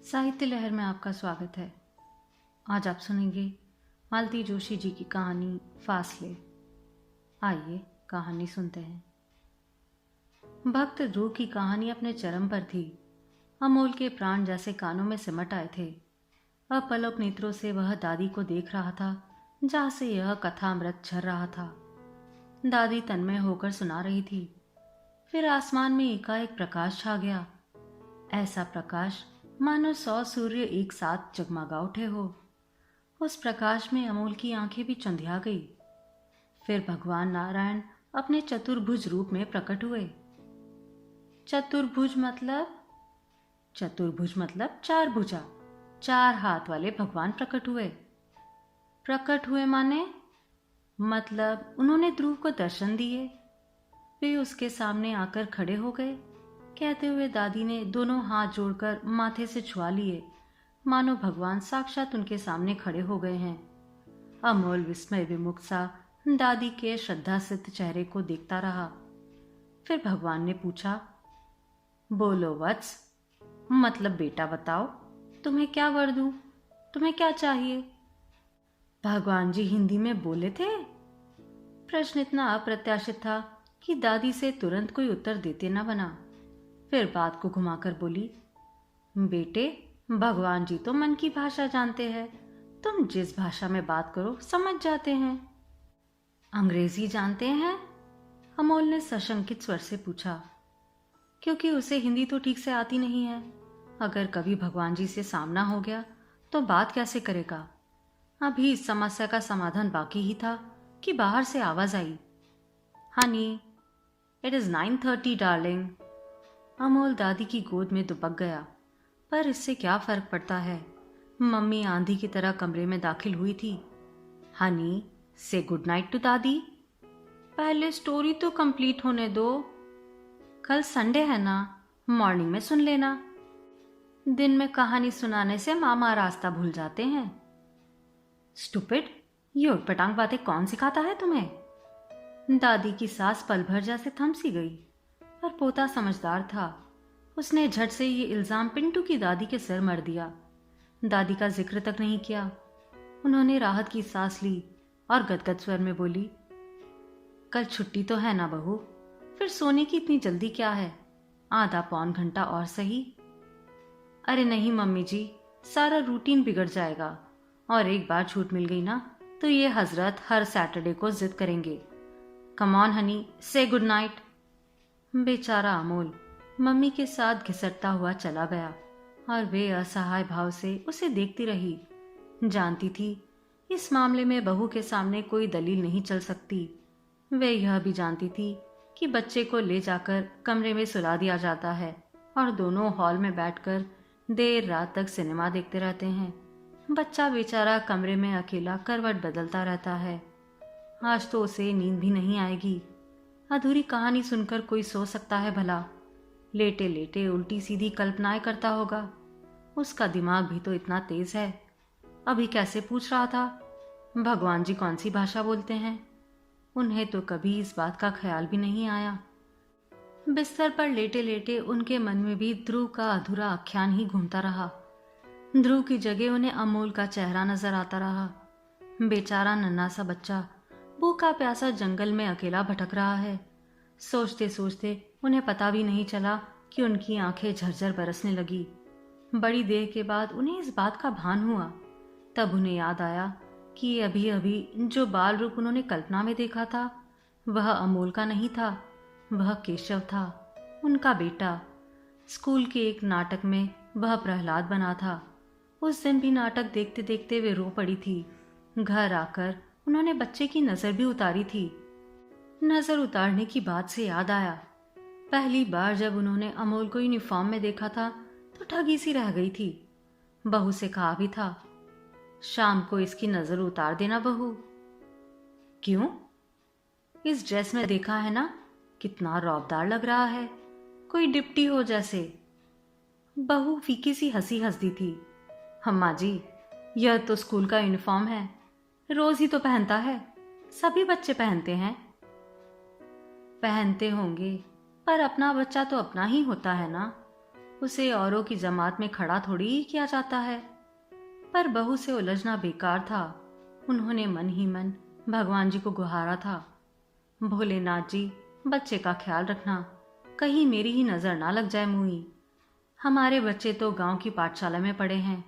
साहित्य लहर में आपका स्वागत है। आज आप सुनेंगे मालती जोशी जी की कहानी फासले। आइए कहानी सुनते हैं। भक्त ध्रुव की कहानी अपने चरम पर थी। अमोल के प्राण जैसे कानों में सिमट आए थे। अपलक नेत्रों से वह दादी को देख रहा था, जहाँ से यह कथामृत झर रहा था। दादी तन्मय होकर सुना रही थी। फिर आसमान में एकाएक प्रकाश छा गया। ऐसा प्रकाश मानो 100 सूर्य एक साथ जगमगा उठे हो। उस प्रकाश में अमोल की आंखें भी चंधिया गई। फिर भगवान नारायण अपने चतुर्भुज रूप में प्रकट हुए। चतुर्भुज मतलब? चतुर्भुज मतलब 4 भुजा, 4 हाथ वाले भगवान प्रकट हुए। प्रकट हुए माने? मतलब उन्होंने ध्रुव को दर्शन दिए। वे उसके सामने आकर खड़े हो गए। कहते हुए दादी ने दोनों हाथ जोड़कर माथे से छुआ लिए, मानो भगवान साक्षात उनके सामने खड़े हो गए हैं। अमोल विस्मय विमुख सा दादी के श्रद्धा सिद्ध चेहरे को देखता रहा। फिर भगवान ने पूछा, बोलो वत्स, मतलब बेटा बताओ, तुम्हें क्या वर दूं? तुम्हें क्या चाहिए? भगवान जी हिंदी में बोले थे। प्रश्न इतना अप्रत्याशित था कि दादी से तुरंत कोई उत्तर देते न बना। फिर बात को घुमाकर बोली, बेटे, भगवान जी तो मन की भाषा जानते हैं। तुम जिस भाषा में बात करो समझ जाते हैं। अंग्रेजी जानते हैं? अमोल ने सशंकित स्वर से पूछा, क्योंकि उसे हिंदी तो ठीक से आती नहीं है। अगर कभी भगवान जी से सामना हो गया तो बात कैसे करेगा? अभी इस समस्या का समाधान बाकी ही था कि बाहर से आवाज आई, honey, it is 9:30 darling. Amol दादी की गोद में दुबक गया, पर इससे क्या फर्क पड़ता है। मम्मी आंधी की तरह कमरे में दाखिल हुई थी। हनी, से गुड नाइट टू दादी। पहले स्टोरी तो कंप्लीट होने दो। कल संडे है ना, मॉर्निंग में सुन लेना। दिन में कहानी सुनाने से मामा रास्ता भूल जाते हैं। स्टूपिड, ये उटपटांग बातें कौन सिखाता है तुम्हें? दादी की सांस पल भर जैसे थम सी गई, पर पोता समझदार था। उसने झट से ये इल्जाम पिंटू की दादी के सिर मर दिया। दादी का जिक्र तक नहीं किया। उन्होंने राहत की सांस ली और गदगद स्वर में बोली, कल छुट्टी तो है ना बहू, फिर सोने की इतनी जल्दी क्या है? आधा पौन घंटा और सही। अरे नहीं मम्मी जी, सारा रूटीन बिगड़ जाएगा, और एक बार छूट मिल गई ना तो ये हजरत हर सैटरडे को जिद करेंगे। कम ऑन हनी, से गुड नाइट। बेचारा अमोल मम्मी के साथ घिसटता हुआ चला गया और वे असहाय भाव से उसे देखती रही। जानती थी इस मामले में बहू के सामने कोई दलील नहीं चल सकती। वे यह भी जानती थी कि बच्चे को ले जाकर कमरे में सुला दिया जाता है और दोनों हॉल में बैठकर देर रात तक सिनेमा देखते रहते हैं। बच्चा बेचारा कमरे में अकेला करवट बदलता रहता है। आज तो उसे नींद भी नहीं आएगी। अधूरी कहानी सुनकर कोई सो सकता है भला? लेटे लेटे उल्टी सीधी कल्पनाएं करता होगा। उसका दिमाग भी तो इतना तेज है। अभी कैसे पूछ रहा था, भगवान जी कौन सी भाषा बोलते हैं? उन्हें तो कभी इस बात का ख्याल भी नहीं आया। बिस्तर पर लेटे लेटे उनके मन में भी ध्रुव का अधूरा आख्यान ही घूमता रहा। ध्रुव की जगह उन्हें अमोल का चेहरा नजर आता रहा। बेचारा नन्हा सा बच्चा भूखा प्यासा जंगल में अकेला भटक रहा है। सोचते सोचते उन्हें पता भी नहीं चला कि उनकी आंखें झरझर बरसने लगी। बड़ी देर के बाद उन्हें इस बात का भान हुआ। तब उन्हें याद आया कि अभी अभी जो बाल रूप उन्होंने कल्पना में देखा था वह अमोल का नहीं था, वह केशव था, उनका बेटा। स्कूल के एक नाटक में वह प्रहलाद बना था। उस दिन भी नाटक देखते देखते वे रो पड़ी थी। घर आकर उन्होंने बच्चे की नजर भी उतारी थी। नजर उतारने की बात से याद आया, पहली बार जब उन्होंने अमोल को यूनिफॉर्म में देखा था तो ठगी सी रह गई थी। बहू से कहा भी था, शाम को इसकी नजर उतार देना बहू। क्यों? इस ड्रेस में देखा है ना, कितना रौबदार लग रहा है, कोई डिप्टी हो जैसे। बहू फीकी सी हंसी हंस दी थी। अम्मा जी, यह तो स्कूल का यूनिफॉर्म है, रोज ही तो पहनता है, सभी बच्चे पहनते हैं। पहनते होंगे, पर अपना बच्चा तो अपना ही होता है ना। उसे औरों की जमात में खड़ा थोड़ी ही किया जाता है। पर बहू से उलझना बेकार था। उन्होंने मन ही मन भगवान जी को गुहारा था, भोलेनाथ जी, बच्चे का ख्याल रखना, कहीं मेरी ही नजर ना लग जाए मुई। हमारे बच्चे तो गांव की पाठशाला में पढ़े हैं,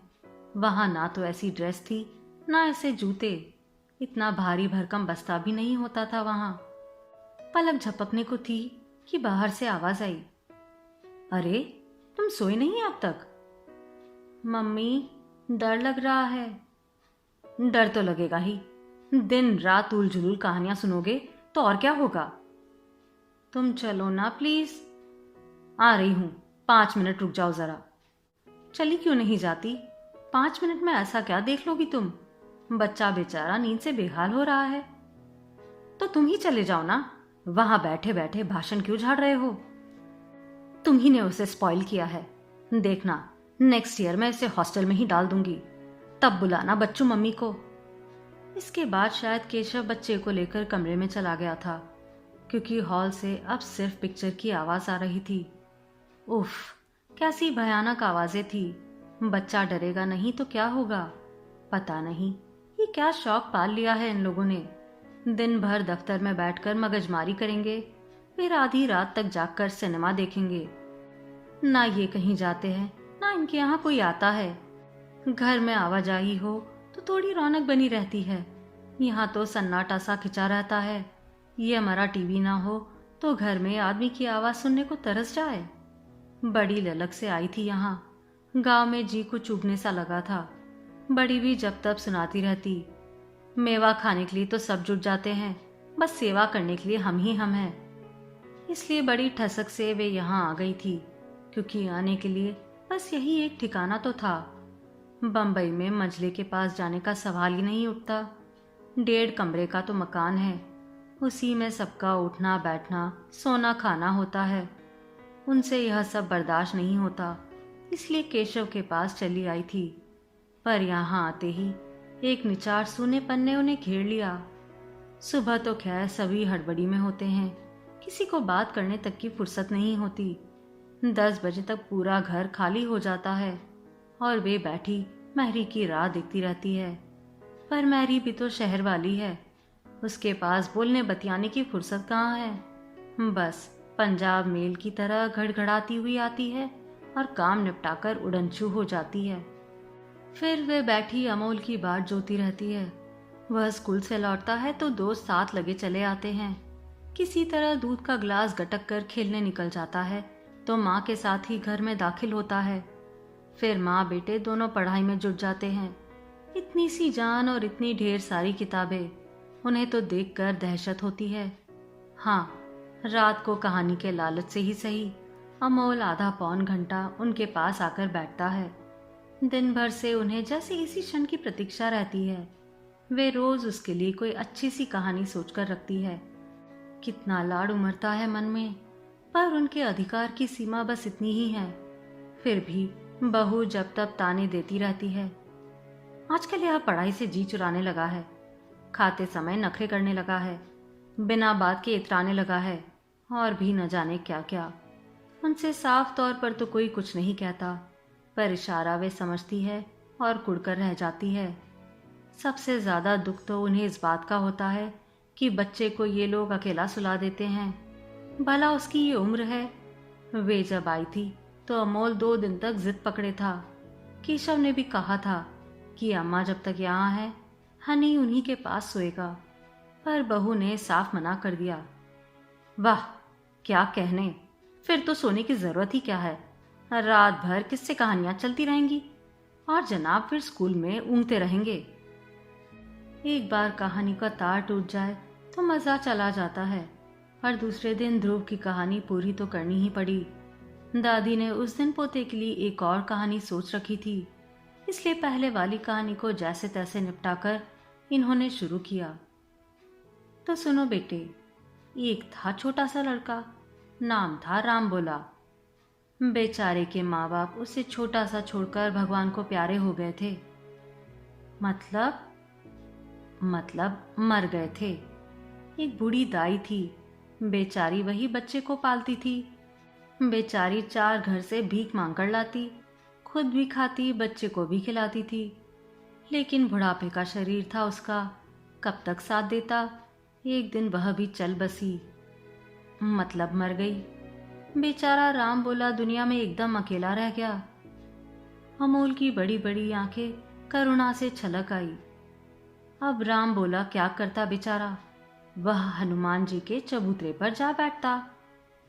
वहां ना तो ऐसी ड्रेस थी, ना ऐसे जूते, इतना भारी भरकम बस्ता भी नहीं होता था वहां। पलक झपकने को थी कि बाहर से आवाज आई, अरे तुम सोए नहीं अब तक? मम्मी, डर लग रहा है। डर तो लगेगा ही, दिन रात उल जुलूल कहानियां सुनोगे तो और क्या होगा। तुम चलो ना प्लीज। आ रही हूं, 5 मिनट रुक जाओ जरा। चली क्यों नहीं जाती? 5 मिनट में ऐसा क्या देख लोगी तुम? बच्चा बेचारा नींद से बेहाल हो रहा है। तो तुम ही चले जाओ ना, वहां बैठे बैठे भाषण क्यों झाड़ रहे हो? तुम ही ने उसे स्पॉइल किया है। देखना, नेक्स्ट ईयर मैं इसे हॉस्टल में ही डाल दूंगी, तब बुलाना बच्चों मम्मी को। इसके बाद शायद केशव बच्चे को लेकर कमरे में चला गया था, क्योंकि हॉल से अब सिर्फ पिक्चर की आवाज आ रही थी। उफ, कैसी भयानक आवाजें थी। बच्चा डरेगा नहीं तो क्या होगा? पता नहीं ये क्या शौक पाल लिया है इन लोगों ने। दिन भर दफ्तर में बैठकर मगजमारी करेंगे, फिर आधी रात तक जागकर सिनेमा देखेंगे। ना ये कहीं जाते हैं, ना इनके यहाँ कोई आता है। घर में आवाजाही हो तो थोड़ी रौनक बनी रहती है, यहाँ तो सन्नाटा सा खिंचा रहता है। ये हमारा टीवी ना हो तो घर में आदमी की आवाज सुनने को तरस जाए। बड़ी ललक से आई थी यहाँ, गांव में जी को चुभने सा लगा था। बड़ी भी जब तब सुनाती रहती, मेवा खाने के लिए तो सब जुट जाते हैं, बस सेवा करने के लिए हम ही हम हैं। इसलिए बड़ी ठसक से वे यहाँ आ गई थी, क्योंकि आने के लिए बस यही एक ठिकाना तो था। बंबई में मंझले के पास जाने का सवाल ही नहीं उठता। 1.5 कमरे का तो मकान है, उसी में सबका उठना बैठना सोना खाना होता है। उनसे यह सब बर्दाश्त नहीं होता, इसलिए केशव के पास चली आई थी। पर यहाँ आते ही एक निचार सूनेपन ने उन्हें घेर लिया। सुबह तो खैर सभी हड़बड़ी में होते हैं, किसी को बात करने तक की फुर्सत नहीं होती। 10 बजे तक पूरा घर खाली हो जाता है और वे बैठी मैरी की राह देखती रहती है। पर मैरी भी तो शहर वाली है, उसके पास बोलने बतियाने की फुर्सत कहाँ है। बस पंजाब मेल की तरह घड़घड़ाती हुई आती है और काम निपटाकर उड़नछू हो जाती है। फिर वे बैठी अमोल की बाट जोती रहती है। वह स्कूल से लौटता है तो दोस्त साथ लगे चले आते हैं। किसी तरह दूध का गिलास गटक कर खेलने निकल जाता है तो माँ के साथ ही घर में दाखिल होता है। फिर माँ बेटे दोनों पढ़ाई में जुट जाते हैं। इतनी सी जान और इतनी ढेर सारी किताबें, उन्हें तो देखकर दहशत होती है। हाँ, रात को कहानी के लालच से ही सही, अमोल आधा पौन घंटा उनके पास आकर बैठता है। दिन भर से उन्हें जैसे इसी क्षण की प्रतीक्षा रहती है। वे रोज उसके लिए कोई अच्छी सी कहानी सोचकर रखती है। कितना लाड उमड़ता है मन में, पर उनके अधिकार की सीमा बस इतनी ही है। फिर भी बहू जब तब ताने देती रहती है। आजकल यह पढ़ाई से जी चुराने लगा है, खाते समय नखरे करने लगा है, बिना बात के इतराने लगा है, और भी न जाने क्या क्या। उनसे साफ तौर पर तो कोई कुछ नहीं कहता, पर इशारा वे समझती है और कुड़कर रह जाती है। सबसे ज्यादा दुख तो उन्हें इस बात का होता है कि बच्चे को ये लोग अकेला सुला देते हैं। भला उसकी ये उम्र है। वे जब आई थी तो अमोल 2 दिन तक जिद पकड़े था। केशव ने भी कहा था कि अम्मा जब तक यहाँ है हनी उन्हीं के पास सोएगा, पर बहू ने साफ मना कर दिया। वाह, क्या कहने, फिर तो सोने की जरूरत ही क्या है, रात भर किससे कहानियां चलती रहेंगी और जनाब फिर स्कूल में ऊँघते रहेंगे। एक बार कहानी का तार टूट जाए तो मजा चला जाता है, और दूसरे दिन ध्रुव की कहानी पूरी तो करनी ही पड़ी। दादी ने उस दिन पोते के लिए एक और कहानी सोच रखी थी, इसलिए पहले वाली कहानी को जैसे तैसे निपटाकर इन्होंने शुरू किया। तो सुनो बेटे, एक था छोटा सा लड़का, नाम था राम बोला। बेचारे के माँ बाप उसे छोटा सा छोड़कर भगवान को प्यारे हो गए थे। मतलब मर गए थे। एक बूढ़ी दाई थी, बेचारी वही बच्चे को पालती थी। बेचारी 4 घर से भीख मांग कर लाती, खुद भी खाती, बच्चे को भी खिलाती थी। लेकिन बुढ़ापे का शरीर था उसका, कब तक साथ देता। एक दिन वह भी चल बसी, मतलब मर गई। बेचारा राम बोला दुनिया में एकदम अकेला रह गया। अमोल की बड़ी बड़ी आंखें करुणा से छलक आई। अब राम बोला क्या करता बेचारा, वह हनुमान जी के चबूतरे पर जा बैठता।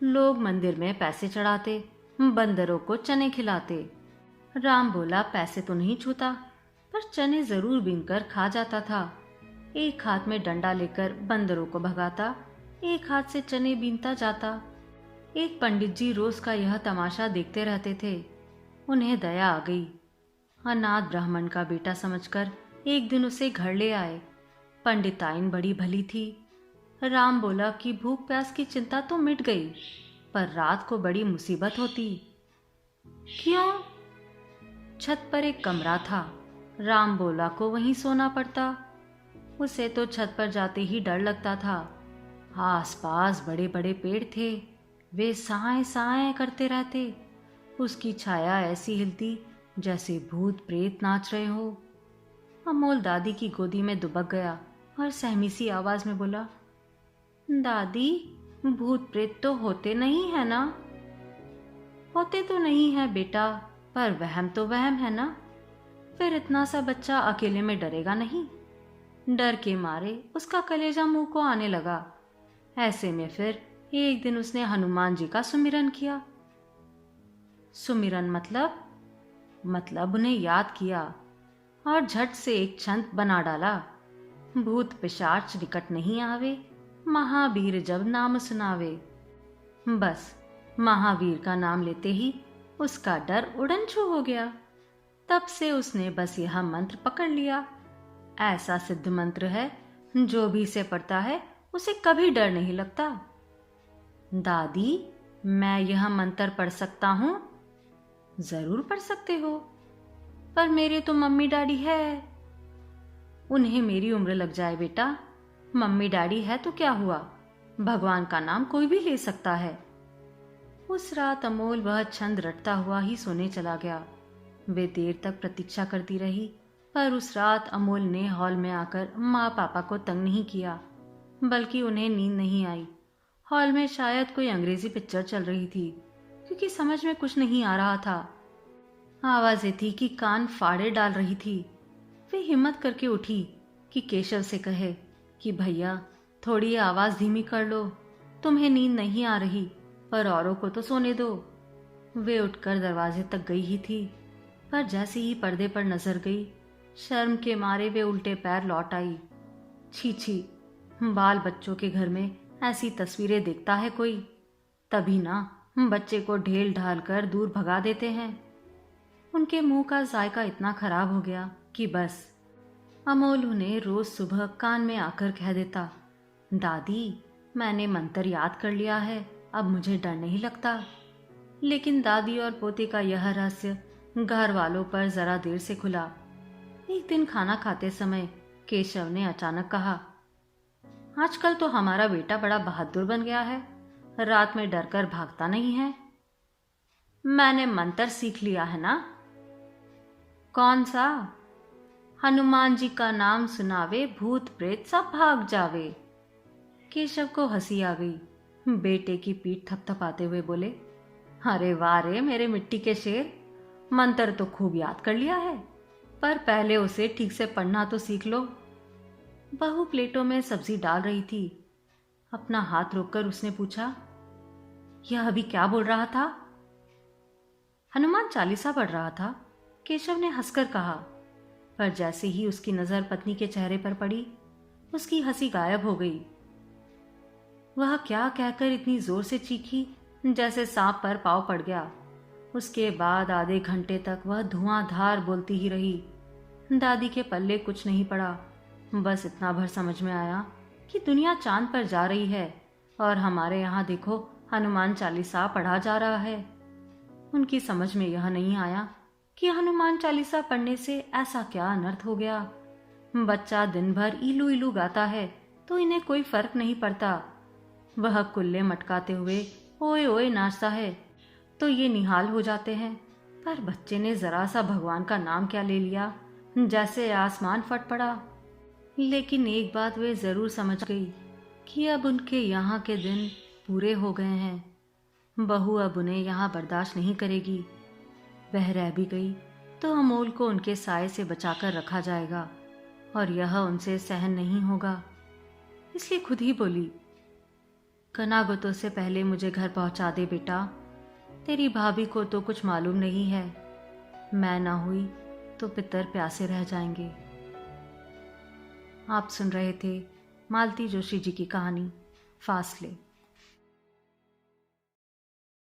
लोग मंदिर में पैसे चढ़ाते, बंदरों को चने खिलाते। राम बोला पैसे तो नहीं छूता, पर चने जरूर बीनकर खा जाता था। एक हाथ में डंडा लेकर बंदरों को भगाता, एक हाथ से चने बीनता जाता। एक पंडित जी रोज का यह तमाशा देखते रहते थे। उन्हें दया आ गई। अनाथ ब्राह्मण का बेटा समझकर एक दिन उसे घर ले आए। पंडिताइन बड़ी भली थी। राम बोला कि भूख प्यास की चिंता तो मिट गई, पर रात को बड़ी मुसीबत होती। क्यों? छत पर एक कमरा था। राम बोला को वहीं सोना पड़ता। उसे तो छत पर जाते ही डर लगता था। आसपास बड़े बड़े पेड़ थे, वे साए साए करते रहते। उसकी छाया ऐसी हिलती जैसे भूत प्रेत नाच रहे हो। अमोल दादी की गोदी में दुबक गया और सहमी सी आवाज में बोला, दादी, भूत प्रेत तो होते नहीं है ना? होते तो नहीं है बेटा, पर वहम तो वहम है ना। फिर इतना सा बच्चा अकेले में डरेगा नहीं? डर के मारे उसका कलेजा मुंह को आने लगा। ऐसे में फिर एक दिन उसने हनुमान जी का सुमिरन किया। सुमिरन मतलब उन्हें याद किया और झट से एक छंद बना डाला। भूत पिशाच निकट नहीं आवे, महावीर जब नाम सुनावे। बस महावीर का नाम लेते ही उसका डर उड़न छू हो गया। तब से उसने बस यह मंत्र पकड़ लिया। ऐसा सिद्ध मंत्र है, जो भी इसे पढ़ता है उसे कभी डर नहीं लगता। दादी, मैं यह मंत्र पढ़ सकता हूं? जरूर पढ़ सकते हो, पर मेरे तो मम्मी डैडी है। उन्हें मेरी उम्र लग जाए बेटा, मम्मी डैडी है तो क्या हुआ, भगवान का नाम कोई भी ले सकता है। उस रात अमोल वह छंद रटता हुआ ही सोने चला गया। वे देर तक प्रतीक्षा करती रही, पर उस रात अमोल ने हॉल में आकर माँ पापा को तंग नहीं किया, बल्कि उन्हें नींद नहीं आई। हॉल में शायद कोई अंग्रेजी पिक्चर चल रही थी, क्योंकि समझ में कुछ नहीं आ रहा था। आवाजें थी कि कान फाड़े डाल रही थी। वे हिम्मत करके उठी कि केशव से कहे कि भैया थोड़ी आवाज धीमी कर लो, तुम्हें नींद नहीं आ रही, पर औरों को तो सोने दो। वे उठकर दरवाजे तक गई ही थी, पर जैसे ही पर्दे पर नजर गई, शर्म के मारे वे उल्टे पैर लौट आई। छी छी, बाल बच्चों के घर में ऐसी तस्वीरें देखता है कोई? तभी ना बच्चे को ढेल ढाल कर दूर भगा देते हैं। उनके मुंह का जायका इतना खराब हो गया कि बस। अमोल उन्हें रोज सुबह कान में आकर कह देता, दादी, मैंने मंत्र याद कर लिया है, अब मुझे डर नहीं लगता। लेकिन दादी और पोते का यह रहस्य घर वालों पर जरा देर से खुला। एक दिन खाना खाते समय केशव ने अचानक कहा, आजकल तो हमारा बेटा बड़ा बहादुर बन गया है, रात में डरकर भागता नहीं है। मैंने मंत्र सीख लिया है ना। कौन सा? हनुमान जी का नाम सुनावे, भूत प्रेत सब भाग जावे। केशव को हंसी आ गई। बेटे की पीठ थपथपाते हुए बोले, अरे वाह रे मेरे मिट्टी के शेर, मंत्र तो खूब याद कर लिया है, पर पहले उसे ठीक से पढ़ना तो सीख लो। बहू प्लेटों में सब्जी डाल रही थी। अपना हाथ रोककर उसने पूछा, यह अभी क्या बोल रहा था? हनुमान चालीसा पढ़ रहा था, केशव ने हंसकर कहा। पर जैसे ही उसकी नजर पत्नी के चेहरे पर पड़ी, उसकी हंसी गायब हो गई। वह क्या कहकर इतनी जोर से चीखी जैसे सांप पर पांव पड़ गया। उसके बाद आधे घंटे तक वह धुआंधार बोलती ही रही। दादी के पल्ले कुछ नहीं पड़ा। बस इतना भर समझ में आया कि दुनिया चांद पर जा रही है और हमारे यहाँ देखो हनुमान चालीसा पढ़ा जा रहा है। उनकी समझ में यह नहीं आया कि हनुमान चालीसा पढ़ने से ऐसा क्या अनर्थ हो गया। बच्चा दिन भर इलू इलू गाता है तो इन्हें कोई फर्क नहीं पड़ता। वह कुल्ले मटकाते हुए ओए ओए नाचता है तो ये निहाल हो जाते हैं। पर बच्चे ने जरा सा भगवान का नाम क्या ले लिया, जैसे आसमान फट पड़ा। लेकिन एक बात वे जरूर समझ गई कि अब उनके यहाँ के दिन पूरे हो गए हैं। बहू अब उन्हें यहाँ बर्दाश्त नहीं करेगी। वह रह भी गई तो अमोल को उनके साए से बचाकर रखा जाएगा और यह उनसे सहन नहीं होगा। इसलिए खुद ही बोली, कनागतों से पहले मुझे घर पहुंचा दे बेटा। तेरी भाभी को तो कुछ मालूम नहीं है। मैं ना हुई तो पितर प्यासे रह जाएंगे। आप सुन रहे थे मालती जोशी जी की कहानी फासले।